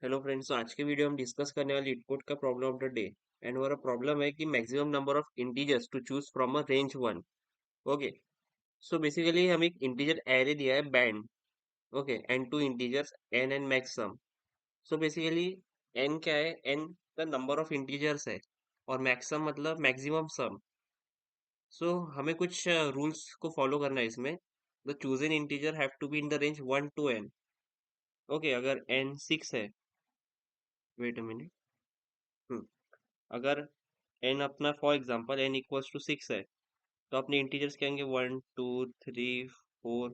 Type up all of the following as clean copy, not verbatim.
Hello friends, तो आज के वीडियो हम डिस्कस करने वाले इनपुट का problem of the day. And हमारा प्रॉब्लम है कि maximum number of integers to choose from a range one. Okay, so basically हम एक इंटीजर एरे दिया है banned. Okay, and two integers N and maxsum. So basically N क्या है? N the number of integers है, और Maxam मतलब maximum सम। सो हमें कुछ रूल्स को फॉलो करना है इसमें। The chosen integer have to be in the range one to N. Okay, अगर एन सिक्स है, वेट अ मिनट, अगर एन अपना for example N equals to six है, तो अपने इंटीजर्स क्या होंगे? One two three four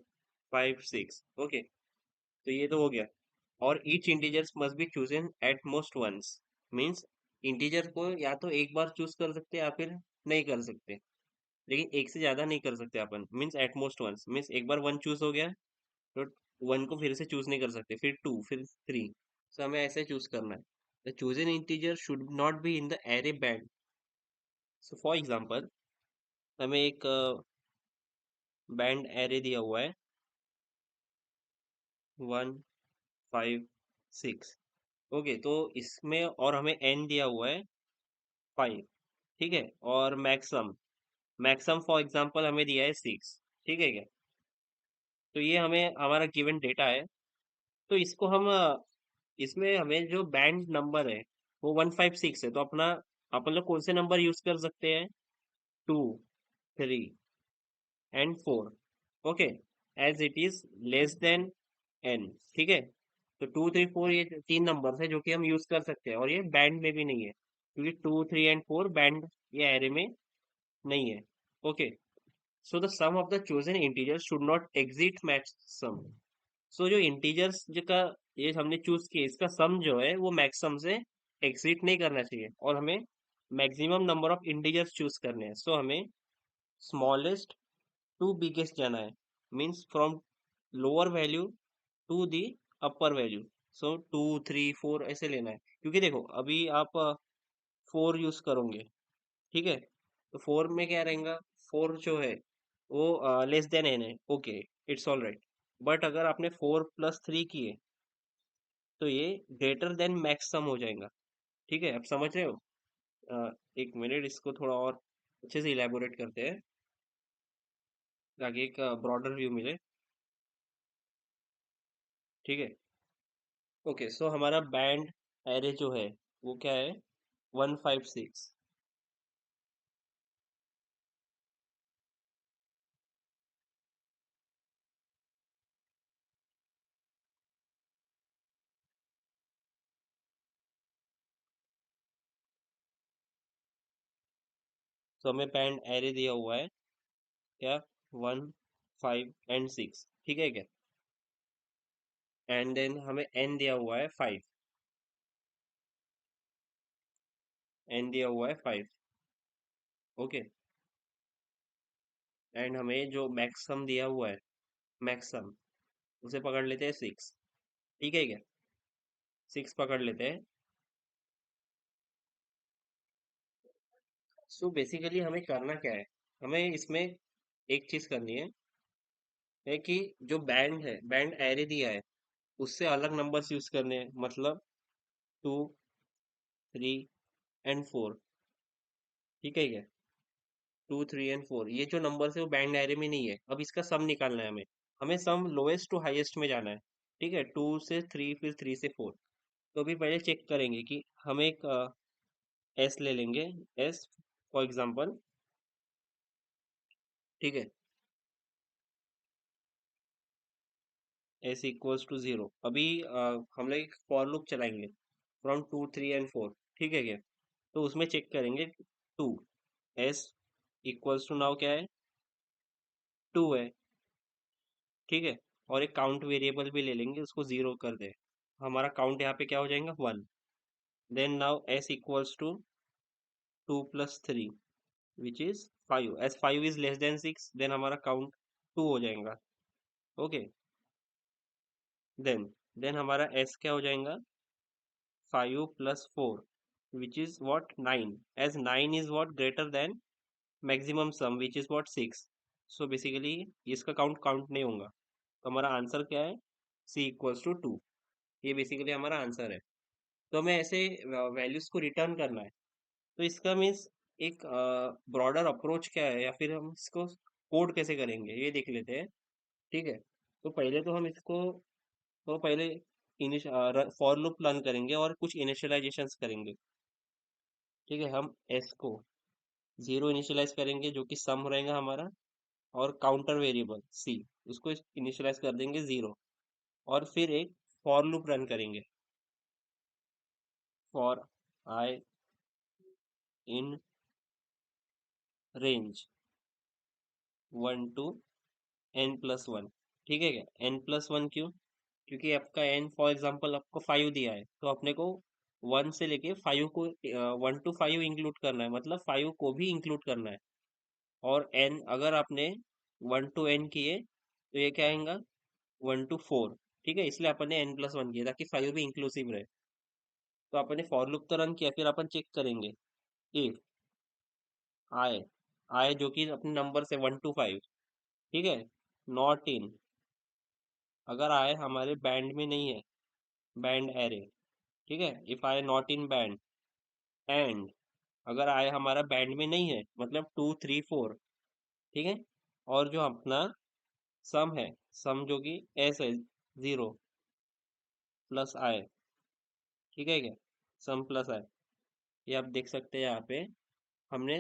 five six. Okay, तो ये तो हो गया। और each integers must be chosen at most once. Means integer को या तो एक बार चूज कर सकते हैं या फिर नहीं कर सकते, लेकिन एक से ज्यादा नहीं कर सकते अपन। Means at most once means एक बार वन चूज हो गया तो वन को फिर से चूज नहीं कर सकते, फिर टू, फिर थ्री। सो हमें ऐसे चूज करना है। The chosen integer should not be in the array band. So for example, हमें एक बैंड एरे दिया हुआ है वन फाइव सिक्स। ओके, तो इसमें और हमें एन दिया हुआ है फाइव। ठीक है, और मैक्सम मैक्सम फॉर एग्जांपल हमें दिया है सिक्स। ठीक है क्या? तो ये हमें हमारा गिवन डेटा है। तो इसको हम इसमें हमें जो बैंड नंबर है वो वन फाइव सिक्स है, तो अपना अपन लोग कौन से नंबर यूज कर सकते हैं? Two, three and four. Okay, as it is less than N. ठीक है, तो टू थ्री फोर ये तीन नंबर है जो कि हम यूज कर सकते हैं, और ये बैंड में भी नहीं है क्योंकि two three and four banned ये एरे में नहीं है। Okay, so the sum of the chosen integers should not exit max sum. सो जो इंटीजर्स जो का ये हमने चूज किया, इसका सम जो है वो मैक्सम से एग्जिट नहीं करना चाहिए, और हमें maximum number of integers choose करने हैं। सो हमें स्मॉलेस्ट टू बिगेस्ट जाना है। Means from lower value to the upper value. So two three four ऐसे लेना है, क्योंकि देखो अभी आप फोर यूज करोगे। ठीक है, तो फोर में क्या रहेगा? फोर जो है वो लेस देन एन है। Okay, it's all right. But अगर आपने फोर प्लस थ्री किए तो ये ग्रेटर देन मैक्सम हो जाएगा। ठीक है, आप समझ रहे हो? एक मिनट, इसको थोड़ा और अच्छे से इलेबोरेट करते हैं ताकि एक ब्रॉडर व्यू मिले। ठीक है, ओके, सो हमारा बैंड एरे जो है वो क्या है? One five six. तो हमें बैंड एरे दिया हुआ है क्या? One five and six. ठीक है क्या? एंड देन हमें एन दिया हुआ है फाइव। एन दिया हुआ है फाइव। ओके, एंड हमें जो मैक्सम दिया हुआ है, मैक्सम उसे पकड़ लेते हैं सिक्स। ठीक है क्या? सिक्स पकड़ लेते हैं। सो बेसिकली हमें करना क्या है? हमें इसमें एक चीज करनी है कि जो बैंड है, बैंड एरे दिया है उससे अलग नंबर्स यूज करने हैं। मतलब टू, थ्री एंड फोर। ठीक है क्या? टू थ्री एंड फोर ये जो नंबर है वो बैंड एरे में नहीं है। अब इसका सम निकालना है हमें। हमें सम लोएस्ट टू हाईएस्ट में जाना है। ठीक है, टू से थ्री, फिर थ्री से फोर। तो अभी पहले चेक करेंगे कि हम एक एस ले लेंगे। S for example. ठीक है, एस इक्वल्स टू जीरो। अभी हम लोग एक फॉर लूप चलाएंगे from two three and four. ठीक है क्या? तो उसमें चेक करेंगे two, S equals to now क्या है? टू है। ठीक है, और एक काउंट वेरिएबल भी ले लेंगे, उसको जीरो कर दे। हमारा काउंट यहाँ पे क्या हो जाएगा? One. Then now S equals to two plus three which is five. S five is less than six, then हमारा काउंट टू हो जाएगा। ओके, देन देन हमारा एस क्या हो जाएगा? Five plus four which is what? Nine. As nine is what? Greater than maximum sum which is what? Six. So basically इसका count count नहीं होगा। तो हमारा आंसर क्या है? C equals to to. ये बेसिकली हमारा आंसर है। तो हमें ऐसे वैल्यूज को रिटर्न करना है। तो इसका मीन्स एक ब्रॉडर अप्रोच क्या है, या फिर हम इसको कोड कैसे करेंगे ये देख लेते हैं। ठीक है, तो पहले तो हम इसको, तो पहले फॉर लूप रन करेंगे और कुछ इनिशियलाइजेशंस करेंगे। ठीक है, हम एस को जीरो इनिशियलाइज करेंगे जो कि सम रहेगा हमारा, और काउंटर वेरिएबल सी उसको इनिशियलाइज कर देंगे जीरो, और फिर एक फॉर लूप रन करेंगे। For I in range one to N plus one. ठीक है क्या, एन प्लस वन क्यों? क्योंकि आपका एन फॉर एग्जांपल आपको फाइव दिया है, तो अपने को वन से लेके फाइव को, वन टू फाइव इंक्लूड करना है, मतलब फाइव को भी इंक्लूड करना है। और एन अगर आपने वन टू एन किए तो ये क्या आएगा, वन टू फोर। ठीक है, इसलिए अपन ने एन प्लस वन किया ताकि फाइव भी इंक्लूसिव रहे। तो अपन ने फॉर लूप तो रन किया, फिर अपन चेक करेंगे इफ आई, आई जो कि अपने नंबर से वन टू फाइव, ठीक है, नॉट इन, अगर आई हमारे बैंड में नहीं है, बैंड एरे, ठीक है, if I not in band, and अगर आई हमारा बैंड में नहीं है, मतलब टू थ्री फोर, ठीक है, और जो अपना सम है, सम जो कि एस है, जीरो प्लस आई, ठीक है क्या, सम प्लस आई, ये आप देख सकते हैं यहाँ पे। हमने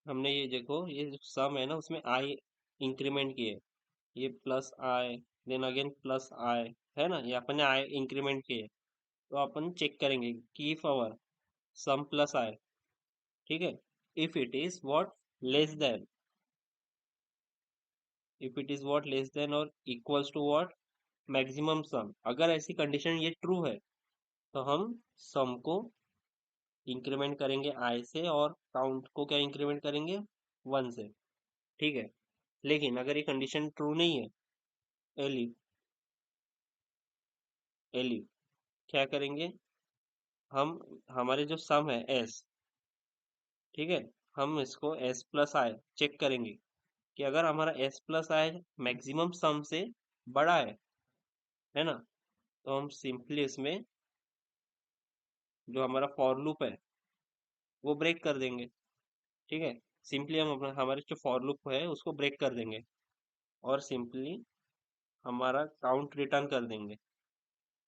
हमने ये देखो, ये जो सम है ना उसमें आई इंक्रीमेंट किए, ये प्लस आई, देन अगेन प्लस आई, है ना, ये अपन ने आई इंक्रीमेंट किए। तो अपन चेक करेंगे कि if our sum plus I, ठीक है, if it is what, less than, if it is what less than और equals to what, maximum sum, अगर ऐसी कंडीशन ये ट्रू है तो हम सम को इंक्रीमेंट करेंगे आई से, और काउंट को क्या इंक्रीमेंट करेंगे, वन से। ठीक है, लेकिन अगर ये कंडीशन ट्रू नहीं है, एलिफ, एलिफ क्या करेंगे हम, हमारे जो सम है एस, ठीक है, हम इसको एस प्लस आई चेक करेंगे कि अगर हमारा एस प्लस आई मैक्सिमम सम से बड़ा है ना, तो हम सिंपली इसमें जो हमारा फॉर लूप है वो ब्रेक कर देंगे। ठीक है, सिंपली हम अपना हमारे जो फॉर लूप है उसको ब्रेक कर देंगे, और सिंपली हमारा काउंट रिटर्न कर देंगे,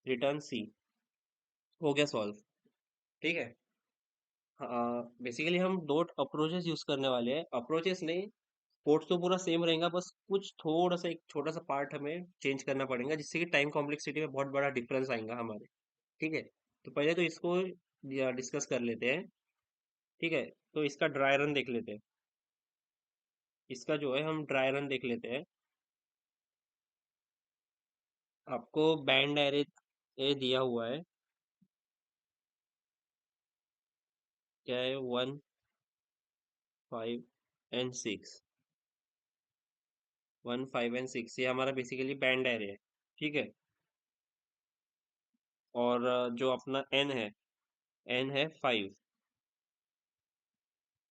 रिटर्न सी, हो गया सॉल्व। ठीक है, बेसिकली हम दो अप्रोचेस यूज करने वाले हैं, अप्रोचेस नहीं, कोड तो पूरा सेम रहेगा, बस कुछ थोड़ा सा एक छोटा सा पार्ट हमें चेंज करना पड़ेगा, जिससे कि टाइम कॉम्प्लेक्सिटी में बहुत बड़ा डिफरेंस आएगा हमारे। ठीक है, तो पहले तो इसको डिस्कस कर लेते हैं। ठीक है, तो इसका ड्राई रन देख लेते हैं, इसका जो है हम ड्राई रन देख लेते हैं। आपको बैंड एरे ए दिया हुआ है, क्या है, one five and six, one five and six, ये हमारा बेसिकली बैंड एरे है। ठीक है, और जो अपना एन है, एन है फाइव।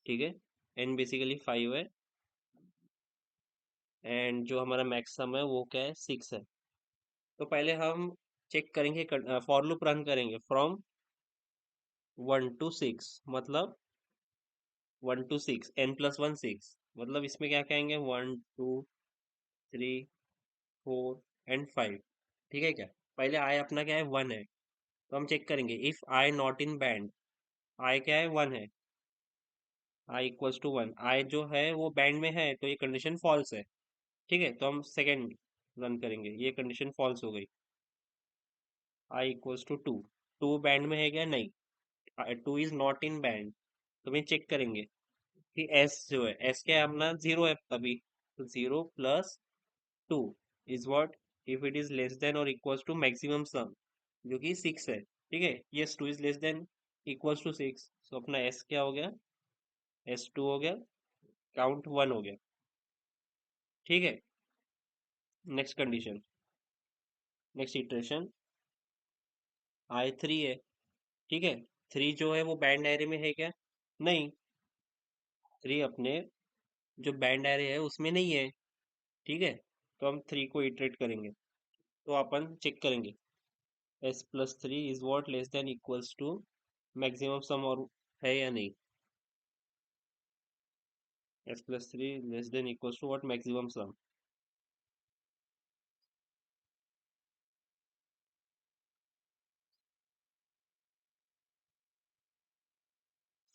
ठीक है, एन बेसिकली फाइव है, एंड जो हमारा मैक्सिमम है वो क्या है, सिक्स है। तो पहले हम चेक करेंगे, फॉर लूप रन करेंगे फ्रॉम वन टू सिक्स, मतलब one to six, N plus one six, मतलब इसमें क्या कहेंगे, one two three four and five. ठीक है क्या, पहले आई अपना क्या है, वन है, तो हम चेक करेंगे if I not in banned, I क्या है, वन है, I equals to one, I जो है वो बैंड में है तो ये कंडीशन फॉल्स है। ठीक है, तो हम सेकेंड रन करेंगे, ये कंडीशन फॉल्स हो गई, i equals to two, two band में है क्या, नहीं, two is not in band, तो हम चेक करेंगे कि एस जो है, एस क्या है अपना, जीरो है अभी, तो zero plus two is what, if it is less than और इक्वल्स टू मैक्सिमम सम जो कि सिक्स है। ठीक है, yes, two is less than equals to six, तो अपना एस क्या हो गया, एस टू हो गया, काउंट वन हो गया। ठीक है, next condition, next iteration, I three है। ठीक है, थ्री जो है वो बैंड एरे में है क्या, नहीं, थ्री अपने जो बैंड एरे है उसमें नहीं है। ठीक है, तो हम थ्री को इटरेट करेंगे, तो अपन चेक करेंगे S plus three is what less than equals to maximum sum, और है या नहीं? S plus three less than equals to what maximum sum.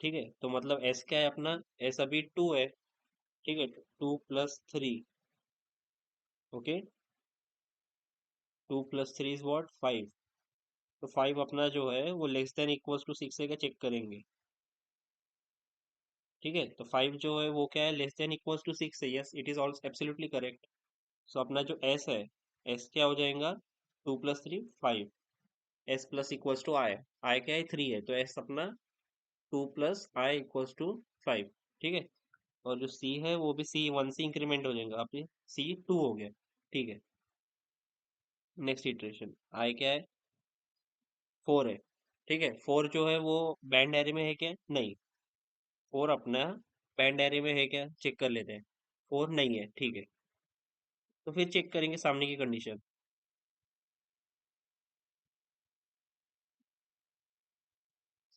ठीक है, तो मतलब एस क्या है अपना? एस अभी टू है। ठीक है, two plus three. Okay, two plus three is what five. तो फाइव अपना जो है वो less than equals to six है क्या, चेक करेंगे। ठीक है, तो फाइव जो है वो क्या है, less than equals to six है। Yes, it is also absolutely correct. So अपना जो एस है, एस क्या हो जाएगा? Two plus three five. S plus equals to i. I क्या है, थ्री है, तो एस अपना two plus i equals to five. ठीक है, और जो सी है वो भी सी वन से इंक्रीमेंट हो जाएगा, अब ये सी टू हो गया। ठीक है, नेक्स्ट इटरेशन। आई क्या है, फोर है। ठीक है, फोर जो है वो बैंड एरे में है क्या? नहीं। फोर अपना बैंड एरे में है क्या, चेक कर लेते हैं। फोर नहीं है, ठीक है। तो फिर चेक करेंगे सामने की कंडीशन।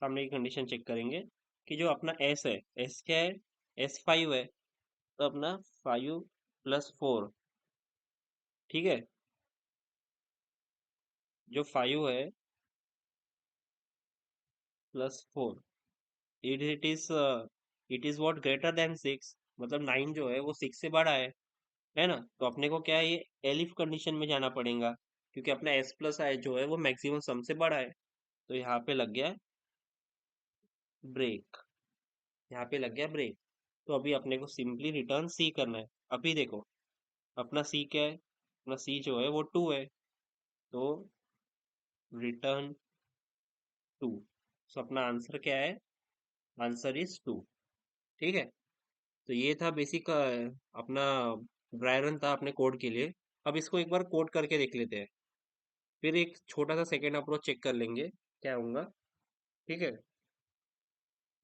सामने की कंडीशन चेक करेंगे कि जो अपना एस है, एस क्या है, एस फाइव है। तो अपना फाइव प्लस फोर। ठीक है, जो फाइव है plus four, it is what greater than six. मतलब नाइन जो है वो सिक्स से बड़ा है ना? तो अपने को क्या है, ये एलिफ कंडीशन में जाना पड़ेगा, क्योंकि अपना एस प्लस आई जो है वो मैक्सिमम सम से बड़ा है। तो यहाँ पे लग गया ब्रेक। यहाँ पे लग गया ब्रेक। तो अभी अपने को सिंपली रिटर्न सी करना है। अभी देखो, अपना सी क्या है, अपना सी जो है वो टू है। तो रिटर्न टू। सो अपना आंसर क्या है? Answer is two. ठीक है, तो ये था बेसिक अपना ड्राई रन था अपने कोड के लिए। अब इसको एक बार कोड करके देख लेते हैं, फिर एक छोटा सा सेकेंड अप्रोच चेक कर लेंगे क्या होगा। ठीक है,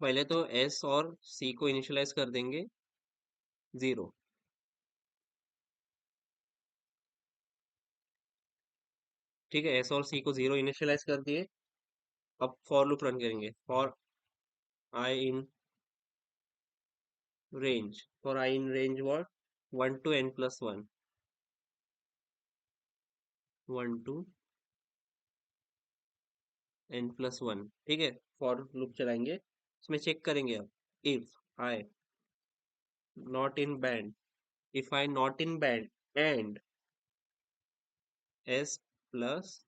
पहले तो एस और सी को इनिशियलाइज कर देंगे जीरो। ठीक है, एस और सी को जीरो इनिशियलाइज कर दिए। अब फॉर लूप रन करेंगे। For I in range, for I in range what, one to N plus one, one to N plus one. ठीक है, फॉर लूप चलाएंगे, इसमें चेक करेंगे अब। If I not in band, if I not in band and s plus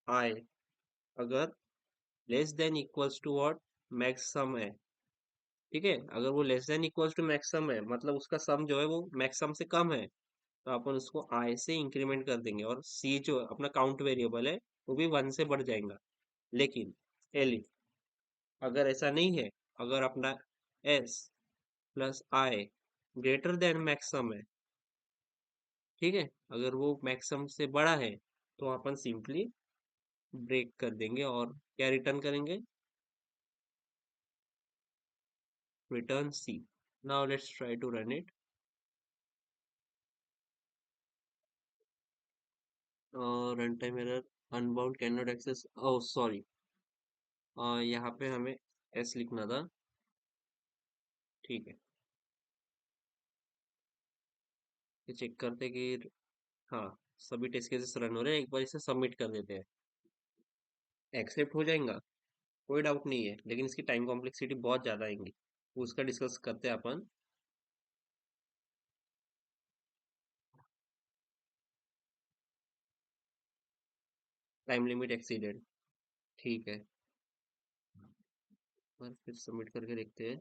i अगर less than equals to what, max sum है। ठीक है, अगर वो less than equals to max sum है, मतलब उसका सम जो है वो मैक्स सम से कम है, तो अपन उसको आई से इंक्रीमेंट कर देंगे, और सी जो अपना काउंट वेरिएबल है वो भी वन से बढ़ जाएगा। लेकिन एलिफ अगर ऐसा नहीं है, अगर अपना एस प्लस आई ग्रेटर देन मैक्सम है, ठीक है, अगर वो मैक्सम से बड़ा है, तो अपन सिंपली ब्रेक कर देंगे और क्या रिटर्न करेंगे? Return C. Now let's try to run it. Run time error, unbound can not access, oh sorry, यहाँ पे हमें एस लिखना था। ठीक है, ये चेक करते कि हाँ, सभी टेस्ट केसेस रन हो रहे हैं। एक बार इसे सबमिट कर देते हैं, एक्सेप्ट हो जाएगा, कोई डाउट नहीं है, लेकिन इसकी टाइम कॉम्प्लेक्सिटी बहुत ज़्यादा आएंगी, उसका डिस्कस करते हैं अपन। टाइम लिमिट एक्सीडेड, ठीक है, पर फिर सबमिट करके देखते हैं।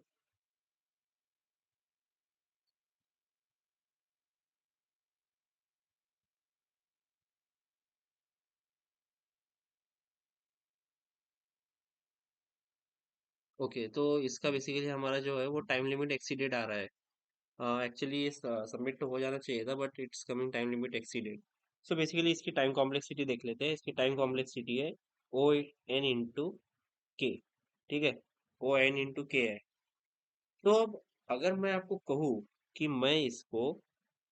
ओके, तो इसका बेसिकली हमारा जो है वो टाइम लिमिट एक्सीडेड आ रहा है। एक्चुअली ये सबमिट तो हो जाना चाहिए था, but it's coming time limit exceeded. So basically इसकी टाइम कॉम्प्लेक्सिटी देख लेते हैं। इसकी टाइम कॉम्प्लेक्सिटी है ओ एन इंटू के। ठीक है, ओ एन इंटू के है। तो अब अगर मैं आपको कहूँ कि मैं इसको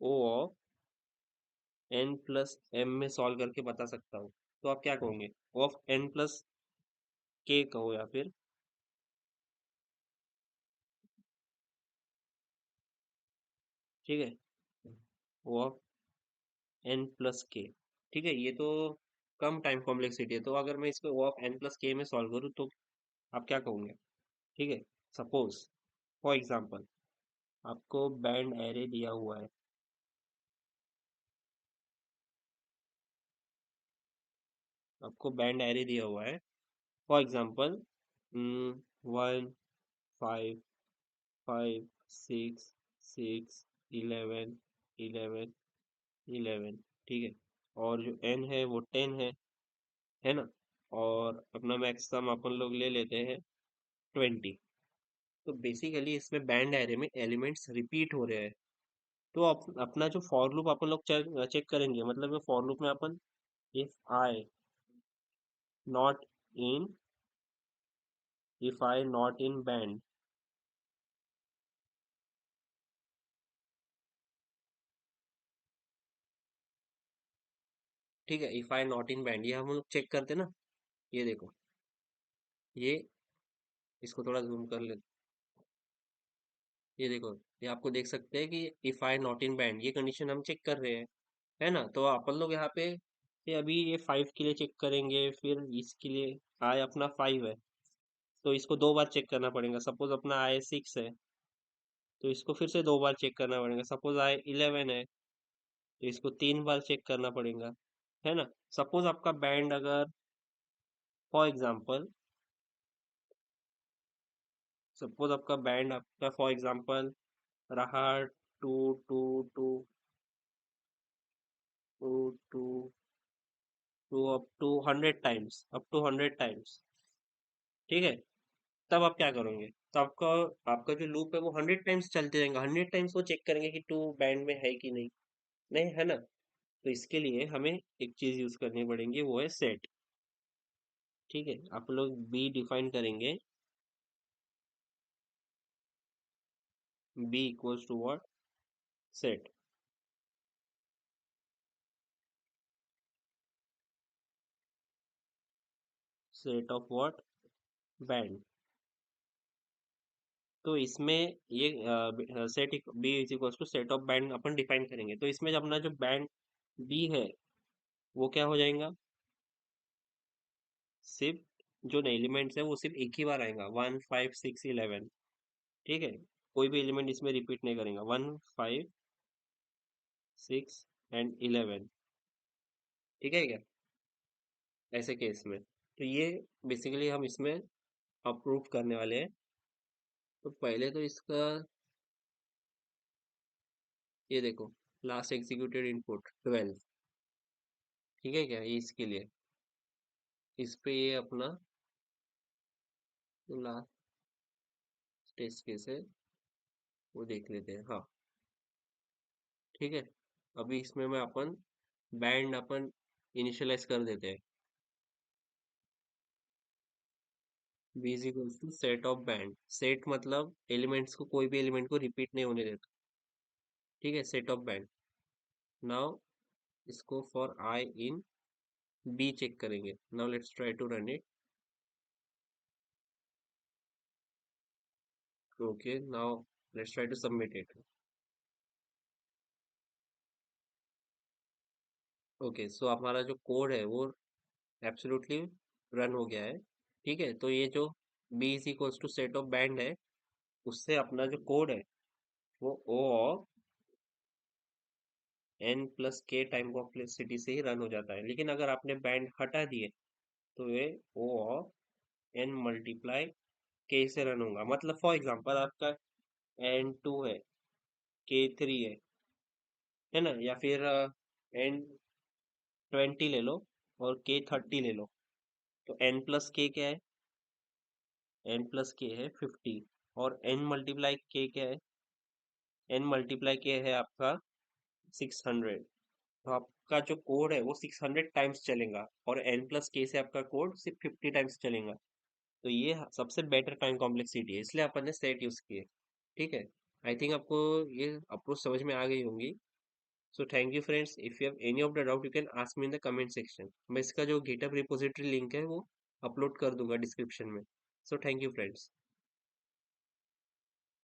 ओ एन प्लस एम में सॉल्व करके बता सकता हूँ, तो आप क्या कहोगे? ऑफ एन प्लस के कहो या फिर, ठीक है, ऑफ एन प्लस के, ठीक है, ये तो कम टाइम कॉम्प्लेक्सिटी है, तो अगर मैं इसको ऑफ एन प्लस के में सॉल्व करूँ तो आप क्या कहोगे? ठीक है, सपोज फॉर एग्जांपल आपको बैंड एरे दिया हुआ है, आपको बैंड एरे दिया हुआ है, फॉर एग्जांपल 1, 5, 5, 6, 6, 11, 11, 11, ठीक है, और जो एन है वो 10 है ना, और अपना मैक्सिमम अपन लोग ले लेते हैं 20। तो बेसिकली इसमें बैंड एरे में एलिमेंट्स रिपीट हो रहे हैं, तो अपना जो फॉर लूप अपन लोग चेक करेंगे, मतलब फॉर लूप में अपन if I not in if I not in band, ठीक है, if I not in band, ये हम लोग चेक करते हैं ना, ये देखो, ये इसको थोड़ा जूम कर ले, ये देखो, ये आपको देख सकते हैं कि if I not in band, ये कंडीशन हम चेक कर रहे हैं, है ना, तो अपन लोग यहाँ पे ये अभी ये 5 के लिए चेक करेंगे, फिर इसके लिए आई अपना 5 है, तो इसको 2 बार चेक करना पड़ेगा, सपोज अपना आई 6 है, तो इसको फिर से 2 बार चेक करना पड़ेगा, सपोज आई 11 है, तो इसको 3 बार चेक करना पड़ेगा, है ना। सपोज आपका बैंड अगर फॉर एग्जांपल, सपोज आपका बैंड आपका फॉर एग्जांपल रहा two two two two two two up to 100 times, up to 100 times, ठीक है, तब आप क्या करोगे? तो आपका आपका जो लूप है वो 100 टाइम्स चलते रहेंगे, 100 टाइम्स वो चेक करेंगे कि टू बैंड में है कि नहीं, नहीं है ना। तो इसके लिए हमें एक चीज यूज करनी पड़ेगी, वो है सेट, ठीक है, आप लोग बी डिफाइन करेंगे, B equals to what, set, set of what, band. तो इसमें ये set B is equals to set of band अपन डिफाइन करेंगे, तो इसमें जब अपना जो बैंड बी है वो क्या हो जाएगा, सिर्फ जो एलिमेंट्स है वो सिर्फ एक ही बार आएगा, 1, 5, 6, 11, ठीक है, कोई भी एलिमेंट इसमें रिपीट नहीं करेगा, 1, 5, 6 एंड 11, ठीक है क्या, ऐसे केस में, तो ये बेसिकली हम इसमें अप्रूव करने वाले हैं। तो पहले तो इसका ये देखो, लास्ट एग्जीक्यूटेड इनपुट 12, ठीक है क्या, ये इसके लिए, इस पे ये अपना लास्ट टेस्ट केस है वो देख लेते हैं, हाँ, ठीक है, अभी इसमें मैं अपन बैंड अपन इनिशियलाइज कर देते हैं, B is equals to set of band, set मतलब एलिमेंट्स को, कोई भी एलिमेंट को रिपीट नहीं होने देता, ठीक है, सेट ऑफ बैंड। नाउ इसको for I in b check करेंगे, now let's try to run it, okay, now let's try to submit it, okay, so हमारा जो कोड है वो एब्सोल्युटली रन हो गया है, ठीक है, तो ये जो B is equals to set of band है, उससे अपना जो कोड है वो O of N plus K time complexity से ही रन हो जाता है, लेकिन अगर आपने बैंड हटा दिए तो ये ओ ऑफ एन मल्टीप्लाई के से रन होगा, मतलब फॉर एग्जांपल आपका N2 है, K3 है ना, या फिर N20 ले लो और K30 ले लो, तो N प्लस के क्या है, N प्लस के है 50, और N मल्टीप्लाई के क्या है, N मल्टीप्लाई के है आपका 600, तो आपका जो कोड है वो 600 टाइम्स चलेगा, और N प्लस के से आपका कोड सिर्फ 50 टाइम्स चलेगा, तो ये सबसे बेटर टाइम कॉम्प्लेक्सिटी है, इसलिए अपन ने सेट यूज किए, ठीक है। आई थिंक आपको ये अप्रोच समझ में आ गई होंगी, so thank you friends, if you have any of the doubt you can ask me in the comment section. मैं इसका जो गिटहब रिपोजिटरी लिंक है वो अपलोड कर दूंगा डिस्क्रिप्शन में। So thank you friends.